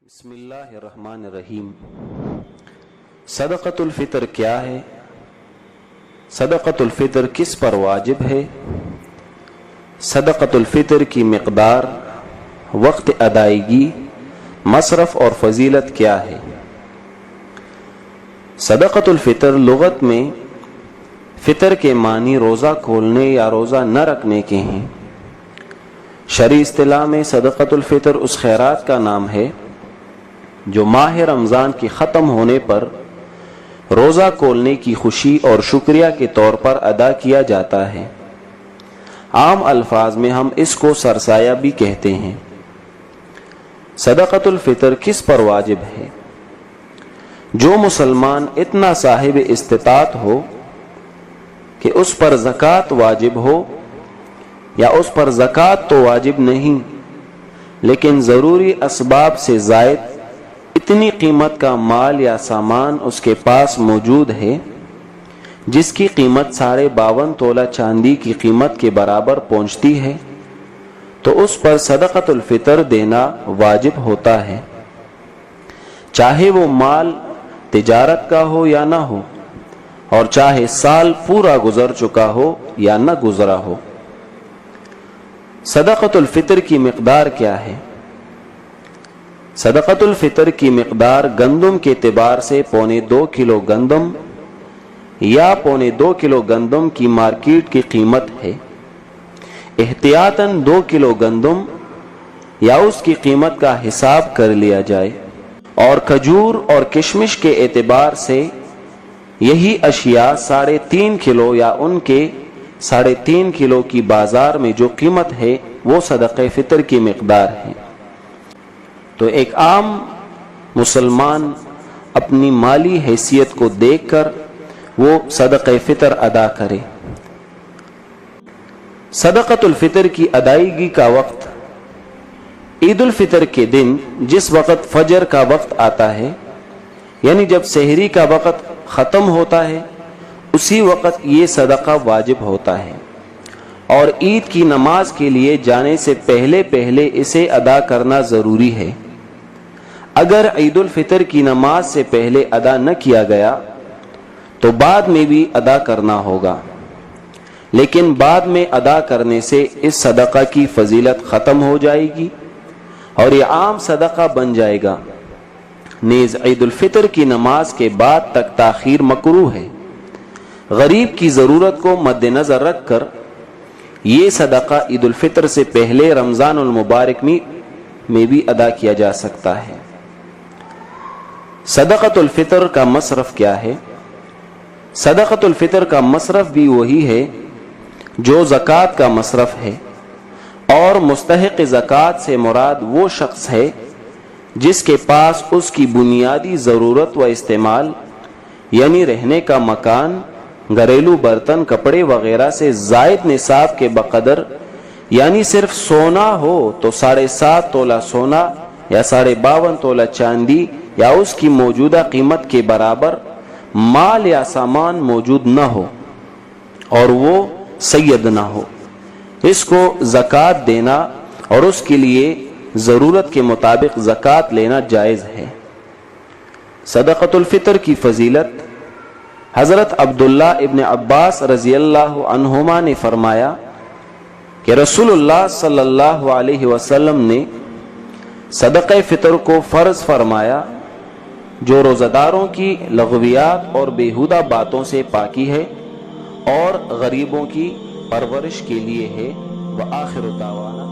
بسم اللہ الرحمن الرحیم۔ صدقۃ الفطر کیا ہے؟ صدقۃ الفطر کس پر واجب ہے؟ صدقۃ الفطر کی مقدار، وقت ادائیگی، مصرف اور فضیلت کیا ہے؟ صدقۃ الفطر لغت میں فطر کے معنی روزہ کھولنے یا روزہ نہ رکھنے کے ہیں۔ شرعی اصطلاح میں صدقۃ الفطر اس خیرات کا نام ہے جو ماہ رمضان کی ختم ہونے پر روزہ کھولنے کی خوشی اور شکریہ کے طور پر ادا کیا جاتا ہے۔ عام الفاظ میں ہم اس کو سرسایہ بھی کہتے ہیں۔ صدقۃ الفطر کس پر واجب ہے؟ جو مسلمان اتنا صاحب استطاعت ہو کہ اس پر زکوٰۃ واجب ہو، یا اس پر زکوٰۃ تو واجب نہیں لیکن ضروری اسباب سے زائد اتنی قیمت کا مال یا سامان اس کے پاس موجود ہے جس کی قیمت 52.5 تولہ چاندی کی قیمت کے برابر پہنچتی ہے، تو اس پر صدقۃ الفطر دینا واجب ہوتا ہے، چاہے وہ مال تجارت کا ہو یا نہ ہو، اور چاہے سال پورا گزر چکا ہو یا نہ گزرا ہو۔ صدقۃ الفطر کی مقدار کیا ہے؟ صدقۃ الفطر کی مقدار گندم کے اعتبار سے 2.25 کلو گندم یا 2.25 کلو گندم کی مارکیٹ کی قیمت ہے، احتیاطاً 2 کلو گندم یا اس کی قیمت کا حساب کر لیا جائے، اور کھجور اور کشمش کے اعتبار سے یہی اشیاء 3.5 کلو یا ان کے 3.5 کلو کی بازار میں جو قیمت ہے وہ صدقہ فطر کی مقدار ہے۔ تو ایک عام مسلمان اپنی مالی حیثیت کو دیکھ کر وہ صدقہ فطر ادا کرے۔ صدقۃ الفطر کی ادائیگی کا وقت عید الفطر کے دن جس وقت فجر کا وقت آتا ہے، یعنی جب سحری کا وقت ختم ہوتا ہے، اسی وقت یہ صدقہ واجب ہوتا ہے، اور عید کی نماز کے لیے جانے سے پہلے اسے ادا کرنا ضروری ہے۔ اگر عید الفطر کی نماز سے پہلے ادا نہ کیا گیا تو بعد میں بھی ادا کرنا ہوگا، لیکن بعد میں ادا کرنے سے اس صدقہ کی فضیلت ختم ہو جائے گی اور یہ عام صدقہ بن جائے گا۔ نیز عید الفطر کی نماز کے بعد تک تاخیر مکروہ ہے۔ غریب کی ضرورت کو مد نظر رکھ کر یہ صدقہ عید الفطر سے پہلے رمضان المبارک میں بھی ادا کیا جا سکتا ہے۔ صدقۃ الفطر کا مصرف کیا ہے؟ صدقۃ الفطر کا مصرف بھی وہی ہے جو زکوٰۃ کا مصرف ہے، اور مستحق زکوٰۃ سے مراد وہ شخص ہے جس کے پاس اس کی بنیادی ضرورت و استعمال، یعنی رہنے کا مکان، گھریلو برتن، کپڑے وغیرہ سے زائد نصاب کے بقدر، یعنی صرف سونا ہو تو 7.5 تولہ سونا یا 52.5 تولہ چاندی یا اس کی موجودہ قیمت کے برابر مال یا سامان موجود نہ ہو اور وہ سید نہ ہو، اس کو زکوٰۃ دینا اور اس کے لیے ضرورت کے مطابق زکوٰۃ لینا جائز ہے۔ صدقۃ الفطر کی فضیلت حضرت عبداللہ ابن عباس رضی اللہ عنہما نے فرمایا کہ رسول اللہ صلی اللہ علیہ وسلم نے صدقہ فطر کو فرض فرمایا جو روزہ داروں کی لغویات اور بیہودہ باتوں سے پاکی ہے اور غریبوں کی پرورش کے لیے ہے۔ وآخر دعوانا